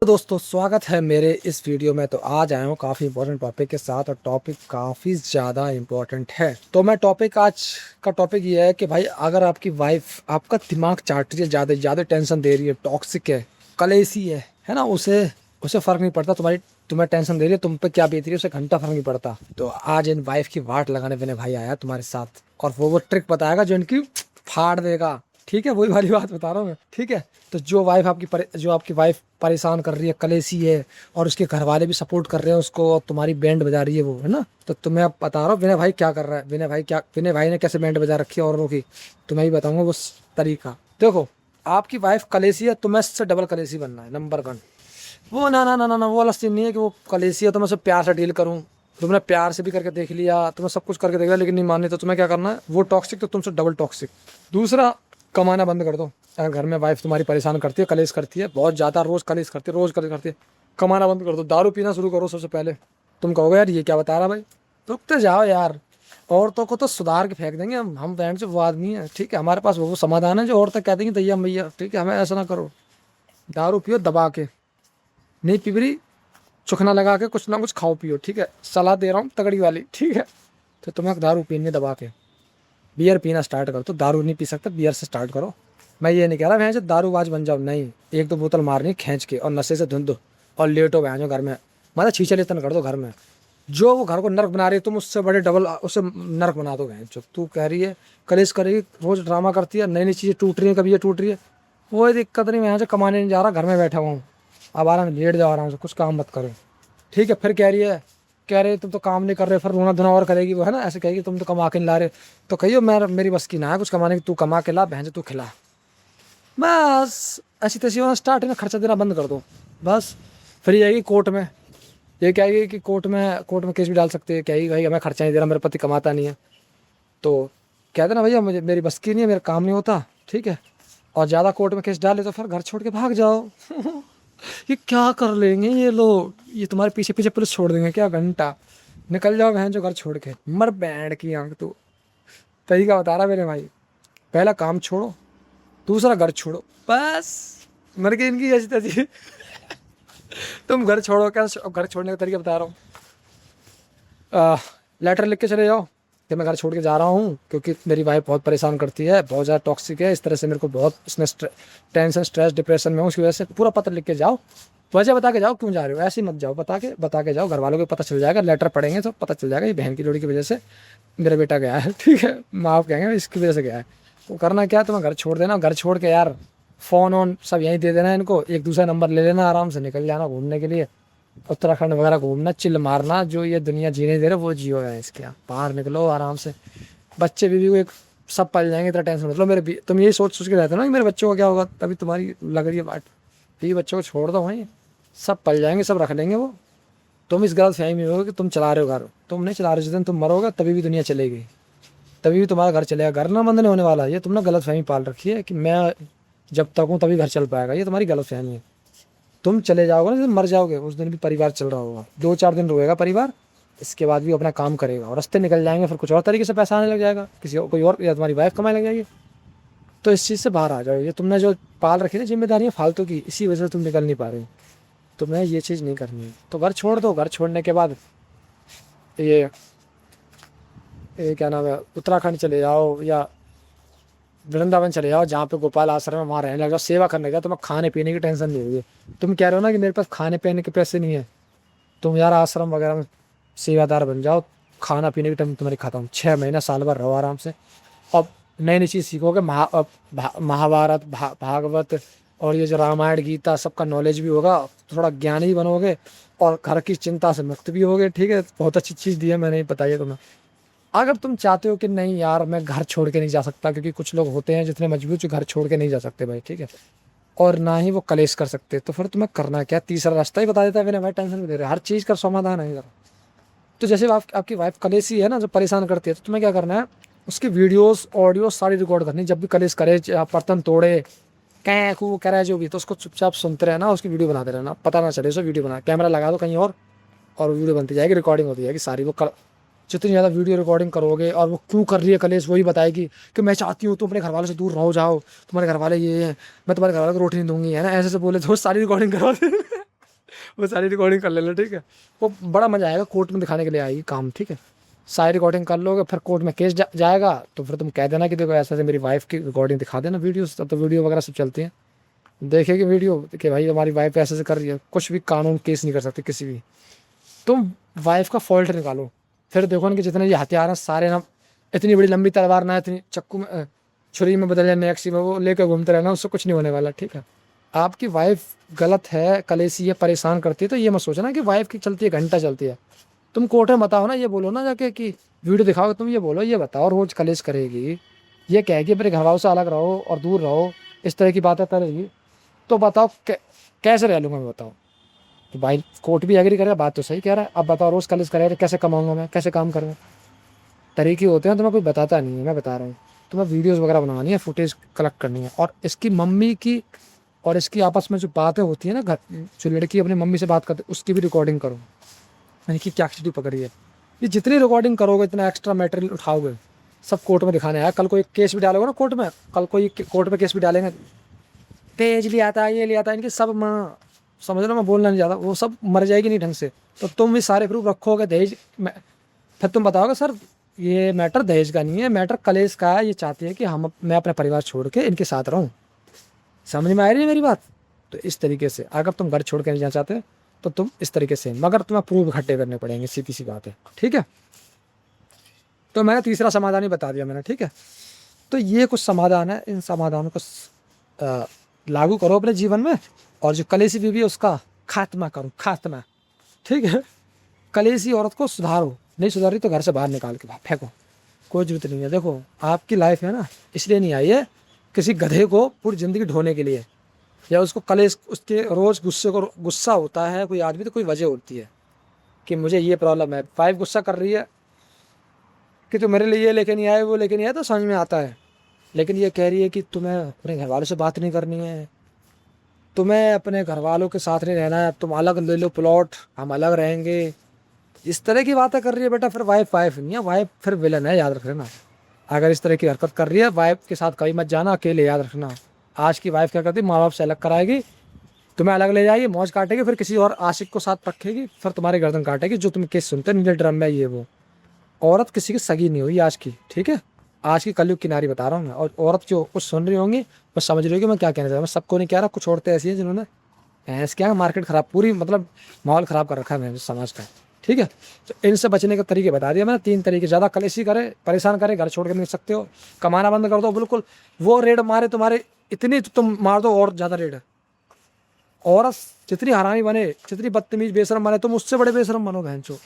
तो दोस्तों स्वागत है मेरे इस वीडियो में। तो आज आया हूँ काफ़ी इंपॉर्टेंट टॉपिक के साथ और टॉपिक काफ़ी ज़्यादा इंपॉर्टेंट है। तो मैं टॉपिक आज का टॉपिक ये है कि भाई अगर आपकी वाइफ आपका दिमाग चाट रही है, ज़्यादा ज़्यादा टेंशन दे रही है, टॉक्सिक है, कलेसी है ना, उसे उसे फ़र्क नहीं पड़ता तुम्हें टेंशन दे रही है, तुम पे क्या बीत रही है उसे घंटा फ़र्क नहीं पड़ता। तो आज इन वाइफ की वाट लगाने मैंने भाई आया तुम्हारे साथ और वो ट्रिक बताएगा जो इनकी फाड़ देगा। ठीक है, वही वाली बात बता रहा हूँ मैं। ठीक है, तो जो आपकी वाइफ परेशान कर रही है, कलेसी है, और उसके घर वाले भी सपोर्ट कर रहे हैं उसको, और तुम्हारी बैंड बजा रही है वो, है ना। तो तुम्हें अब बता रहा हूँ विनय भाई क्या कर रहा है, विनय भाई ने कैसे बैंड बजा रखी है औरों की, तुम्हें भी बताऊंगा वो तरीका। देखो, आपकी वाइफ कलेसी है, तुम्हें इससे डबल कलेसी बनना है। नंबर 1, वो ना ना ना ना ना वो वाला सीन नहीं है कि वो कलेसी है तो मैं उसे प्यार से डील करूँ। तुमने प्यार से भी करके देख लिया, तुम्हें सब कुछ करके देख लिया, लेकिन नहीं माननी, तो तुम्हें क्या करना है, वो टॉक्सिक तो तुमसे डबल टॉक्सिक। दूसरा, कमाना बंद कर दो। अगर घर में वाइफ तुम्हारी परेशान करती है, कलेश करती है, बहुत ज़्यादा रोज़ कलेश करती है, कमाना बंद कर दो, दारू पीना शुरू करो सबसे पहले। तुम कहोगे यार ये क्या बता रहा भाई, रुक तो जाओ यार, औरतों को तो सुधार के फेंक देंगे हम बैंड से, वो आदमी है, ठीक है, हमारे पास वो समाधान है जो औरतें कहती हैं दैया मैया, ठीक है, हमें ऐसा ना करो। दारू पियो दबा के, नहीं पी रही, चुखना लगा के कुछ ना कुछ खाओ पियो, ठीक है, सलाह दे रहा हूँ तगड़ी वाली, ठीक है। तो तुम्हें दारू पीनी दबा के, बियर पीना स्टार्ट करो। तो दारू नहीं पी सकते, बियर से स्टार्ट करो। मैं ये नहीं कह रहा भैंस दारूबाज बन जाओ, नहीं, एक दो बोतल मारनी खींच के और नशे से धुंध दो और लेटो भैंस घर में, मतलब छीछे लेतन कर दो घर में। जो वो घर को नर्क बना रही है, तुम उससे बड़े डबल उससे नर्क बना दो भैंस। जो तू कह रही है कलेश करेगी, रोज ड्रामा करती है, नई नई चीज़ें टूट रही है, कभी ये टूट रही है, कोई दिक्कत नहीं, मैं यहाँ से कमाने नहीं जा रहा, घर में बैठा हुआ हूँ, अब आराम से लेट जाओ, आराम से कुछ काम मत करो, ठीक है। फिर कह रहे तुम तो काम नहीं कर रहे, फिर रोना धोना और करेगी वो, है ना, ऐसे कहेगी तुम तो कमा के नहीं ला रहे। तो कहियो मेरी बस की ना है कुछ कमाने की, तू कमा के ला बहन, तू खिला, बस ऐसी तैसी होना स्टार्ट है ना, खर्चा देना बंद कर दो बस। फिर ये आएगी कोर्ट में, ये कहेगी कि कोर्ट में केस भी डाल सकते हैं, कहेगी भाई मैं खर्चा नहीं दे रहा, मेरा पति कमाता नहीं है। तो कह देना भैया मुझे मेरी बस की नहीं है, मेरा काम नहीं होता, ठीक है, और ज़्यादा कोर्ट में केस डाले तो फिर घर छोड़ के भाग जाओ। ये क्या कर लेंगे ये लोग, ये तुम्हारे पीछे पीछे पुलिस छोड़ देंगे क्या, घंटा निकल जाओ बहन जो घर छोड़ के, मर बैंड की आंख तू। तरीका बता रहा मेरे भाई, पहला काम छोड़ो, दूसरा घर छोड़ो, बस। मर के इनकी ऐसी तैसी। तुम घर छोड़ो क्या, घर छोड़ने का तरीका बता रहा हूँ। लेटर लिख के चले जाओ कि मैं घर छोड़ के जा रहा हूँ क्योंकि मेरी वाइफ बहुत परेशान करती है, बहुत ज़्यादा टॉक्सिक है, इस तरह से मेरे को बहुत इसमें टेंशन स्ट्रेस डिप्रेशन में हूँ, उसकी वजह से। पूरा पत्र लिख के जाओ, वजह बता के जाओ क्यों जा रहे हो, ऐसे ही मत जाओ, बता के जाओ, घर वालों को पता चल जाएगा, लेटर पढ़ेंगे तो पता चल जाएगा ये बहन की जोड़ी की वजह से मेरा बेटा गया है, ठीक है, माँ बाप कहेंगे इसकी वजह से गया है। तो करना क्या है, तुम्हें घर छोड़ देना, घर छोड़ के यार फ़ोन ऑन सब यहीं दे देना इनको, एक दूसरा नंबर ले लेना, आराम से निकल जाना घूमने के लिए, उत्तराखंड वगैरह घूमना, चिल मारना, जो ये दुनिया जीने दे रहे वो जियो है इसके यहाँ, बाहर निकलो आराम से। बच्चे बीवी को एक सब पल जाएंगे, इतना टेंशन मतलब तुम यही सोच के रहते हो ना कि मेरे बच्चों का क्या होगा, तभी तुम्हारी लग रही है बात। बीवी बच्चों को छोड़ दो भाई, सब पल जाएंगे, सब रख लेंगे वो। तुम इस गलत फहमी में हो कि तुम चला रहे हो घर, तुम नहीं चला रहे, जिस दिन तुम मरोगे तभी भी दुनिया चलेगी, तभी भी तुम्हारा घर चलेगा, घर ना बंद नहीं होने वाला। ये तुमने गलत फहमी पाल रखी है कि मैं जब तक हूँ तभी घर चल पाएगा, ये तुम्हारी गलत फहमी है। तुम चले जाओगे ना, जब मर जाओगे उस दिन भी परिवार चल रहा होगा, 2-4 दिन रोएगा परिवार, इसके बाद भी अपना काम करेगा और रास्ते निकल जाएंगे, फिर कुछ और तरीके से पैसा आने लग जाएगा, किसी कोई और, या तुम्हारी वाइफ कमाने लग जाएगी। तो इस चीज़ से बाहर आ जाओ, ये तुमने जो पाल रखी ना जिम्मेदारियाँ फालतू की, इसी वजह से तुम निकल नहीं पा रहे हो, तुम्हें ये चीज़ नहीं करनी है। तो घर छोड़ दो, घर छोड़ने के बाद ये क्या नाम है, उत्तराखंड चले जाओ या वृंदावन चले जाओ, जहाँ पे गोपाल आश्रम है वहाँ रहने लग जाओ, सेवा करने का, तुम्हें खाने पीने की टेंशन नहीं होगी। तुम कह रहे हो ना कि मेरे पास खाने पीने के पैसे नहीं है, तुम यार आश्रम वगैरह में सेवादार बन जाओ, खाना पीने की टाइम तुम्हारी खत्म, 6 महीना साल भर रहो आराम से, अब नई नई चीज़ सीखोगे, महाभारत भागवत और ये जो रामायण गीता सबका नॉलेज भी होगा, थोड़ा ज्ञानी बनोगे और घर की चिंता से मुक्त भी होगे, ठीक है। बहुत अच्छी चीज़ दी है मैंने, बताइए तुम्हें। अगर तुम चाहते हो कि नहीं यार मैं घर छोड़ के नहीं जा सकता, क्योंकि कुछ लोग होते हैं जितने मजबूर जो घर छोड़ के नहीं जा सकते भाई, ठीक है, और ना ही वो कलेश कर सकते, तो फिर तुम्हें करना क्या, तीसरा रास्ता ही बता देता है मैंने भाई, टेंशन भी दे रहे, हर चीज़ का समाधान है इधर। तो जैसे आपकी वाइफ कलेशी है ना, जो परेशान करती है, तो तुम्हें क्या करना है, उसकी वीडियोस ऑडियो सारी रिकॉर्ड करनी, जब भी कलेश करे, बर्तन तोड़े, कैं कू करे जो भी, तो उसको चुपचाप सुनते रहना, उसकी वीडियो बनाते रहना, पता ना चले उसे वीडियो बना, कैमरा लगा दो कहीं और वीडियो बनती जाएगी, रिकॉर्डिंग होती जाएगी सारी। जितनी ज़्यादा वीडियो रिकॉर्डिंग करोगे और वो क्यों कर रही है कलेश, वही बताएगी कि मैं चाहती हूँ तुम अपने घर वालों से दूर रहो, जाओ, तुम्हारे घर वाले ये हैं, मैं तुम्हारे घर वालों को रोटी नहीं दूंगी, है ना, ऐसे से बोले तो सारी रिकॉर्डिंग करवा दे। वो सारी रिकॉर्डिंग कर लेना, ठीक है। वो बड़ा मजा आएगा, कोर्ट में दिखाने के लिए आएगी काम, ठीक है। सारी रिकॉर्डिंग कर लोगे, फिर कोर्ट में केस जाएगा, तो फिर तुम कह देना कि देखो ऐसा ऐसे मेरी वाइफ की रिकॉर्डिंग दिखा देना, वीडियोस, तब तो वीडियो वगैरह सब चलती हैं, देखेगी वीडियो कि भाई हमारी वाइफ ऐसे कर रही है। कुछ भी कानून केस नहीं कर सकते किसी भी, तुम वाइफ का फॉल्ट निकालो। फिर देखो ना कि जितने ये हथियार हैं सारे ना, इतनी बड़ी लंबी तलवार ना, इतनी चक्कू में छुरी में बदल जाए, नेक्सी में वो लेकर घूमते रहना, उससे कुछ नहीं होने वाला, ठीक है। आपकी वाइफ गलत है, कलेशी है, परेशान करती है, तो ये मत सोचना कि वाइफ की चलती है, घंटा चलती है। तुम कोर्ट में बताओ ना, ये बोलो ना जाके कि वीडियो दिखाओ, तुम ये बोलो, ये बताओ रोज कलेश करेगी, ये कहेगी मेरे घर वालों से अलग रहो और दूर रहो, इस तरह की बातें करेगी, तो बताओ कैसे रह लूँगा मैं, बताओ। तो भाई कोर्ट भी एग्री करेगा, बात तो सही कह रहा है। अब बताओ रोज़ कलेश करेगा, कैसे कमाऊंगा मैं, कैसे काम करूँगा। तरीके होते हैं, तुम्हें कोई बताता नहीं है, मैं बता रहा हूँ। तुम्हें वीडियोज़ वगैरह बनवानी है, फुटेज कलेक्ट करनी है, और इसकी मम्मी की और इसकी आपस में जो बातें होती है ना, घर जो लड़की अपनी मम्मी से बात करती है उसकी भी रिकॉर्डिंग करो, यानी कि क्या एक्टिविटी पकड़ी है। ये जितनी रिकॉर्डिंग करोगे, इतना एक्स्ट्रा मटेरियल उठाओगे, सब कोर्ट में दिखाने आया। कल को एक केस भी डालोगे ना कोर्ट में, कल को ये कोर्ट में केस भी डालेंगे, पेज लिया था, ये लिया था, इनकी सब माँ, समझ लो, मैं बोलना नहीं चाहता, वो सब मर जाएगी नहीं ढंग से। तो तुम भी सारे प्रूफ रखोगे दहेज में, फिर तुम बताओगे सर ये मैटर दहेज का नहीं है, मैटर कलेश का है, ये चाहती है कि मैं अपना परिवार छोड़ के इनके साथ रहूँ। समझ में आ रही है मेरी बात। तो इस तरीके से अगर तुम घर छोड़ के नहीं जाना चाहते तो तुम इस तरीके से, मगर तुम्हें प्रूफ इकट्ठे करने पड़ेंगे, सीधी सी बात है, ठीक है। तो मैंने तीसरा समाधान ही बता दिया मैंने, ठीक है। तो ये कुछ समाधान है, इन समाधानों को लागू करो अपने जीवन में, और जो कलेशी बीवी है उसका खात्मा करो, खात्मा, ठीक है। कलेशी औरत को सुधारो, नहीं सुधार रही तो घर से बाहर निकाल के फेंको, कोई जरूरत नहीं है। देखो आपकी लाइफ है ना, इसलिए नहीं आई है किसी गधे को पूरी ज़िंदगी ढोने के लिए, या उसको कलेश, उसके रोज़ गुस्सा होता है कोई आदमी, तो कोई वजह होती है कि मुझे ये प्रॉब्लम है। वाइफ गुस्सा कर रही है कि तो मेरे लिए ये लेके नहीं आए, वो लेके नहीं आए, तो समझ में आता है। लेकिन ये कह रही है कि तुम्हें अपने घर वालों से बात नहीं करनी है, तुम्हें अपने घर वालों के साथ नहीं रहना है, तुम अलग ले लो प्लॉट, हम अलग रहेंगे, इस तरह की बातें कर रही है बेटा, फिर वाइफ वाइफ नहीं है, वाइफ फिर विलन है, याद रखना। अगर इस तरह की हरकत कर रही है, वाइफ के साथ कभी मत जाना अकेले, याद रखना। आज की वाइफ क्या करती है, माँ बाप से अलग कराएगी, तुम्हें अलग ले जाएगी, मौज काटेगी, फिर किसी और आशिक को साथ रखेगी, फिर तुम्हारी गर्दन काटेगी, जो तुम केस सुनते नीले ड्रम में, ये वो। औरत किसी की सगी नहीं हुई आज की, ठीक है। आज की कलयुग की नारी बता रहा हूँ मैं। और औरत जो कुछ सुन रही होंगी वो समझ रही होगी मैं क्या कहना चाह रहा हूँ। मैं सबको नहीं कह रहा, कुछ औरतें ऐसी हैं जिन्होंने भैंस क्या मार्केट खराब, पूरी मतलब माहौल ख़राब कर रखा है मैंने समाज का, ठीक है। तो इनसे बचने के तरीके बता दिया मैंने, 3 तरीके। ज़्यादा कलेशी करे, परेशान करे, घर छोड़ के नहीं सकते हो, कमाना बंद कर दो बिल्कुल, वो रेड मारे तुम्हारे इतनी, तो तुम मार दो और ज़्यादा रेड। औरत जितनी हरामी बने, जितनी बदतमीज बेशरम बने, तुम उससे बड़े बेशरम बनो बहनचो।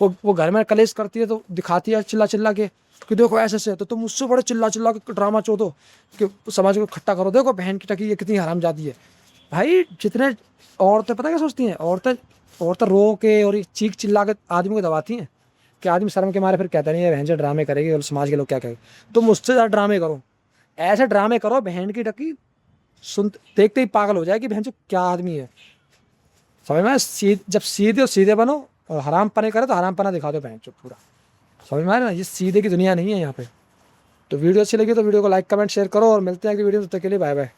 वो घर में कलेश करती है तो दिखाती है चिल्ला चिल्ला के कि देखो ऐसे से, तो तुम उससे बड़े चिल्ला चिल्ला के ड्रामा चो दो कि समाज को इकट्ठा करो, देखो बहन की टकी ये कितनी हराम जाती है। भाई जितने औरतें, पता क्या सोचती हैं, औरतें रो के और चीख चिल्ला के आदमी को दबाती हैं कि आदमी शर्म के मारे फिर कहता नहीं है बहन से ड्रामे करेगी और समाज के लोग क्या कहेंगे। तुम उससे ज़्यादा ड्रामे करो, ऐसे ड्रामे करो बहन की टकी सुन देखते ही पागल हो जाए कि बहन जो क्या आदमी है। समझ में, जब सीधे और सीधे बनो और हराम पने करे तो हराम पना दिखा दो बहन चो पूरा। समझ में आ रहा है ना, ये सीधे की दुनिया नहीं है यहाँ पे। तो वीडियो अच्छी लगी तो वीडियो को लाइक कमेंट शेयर करो, और मिलते हैं अगली वीडियो में, तब तक के लिए बाय बाय।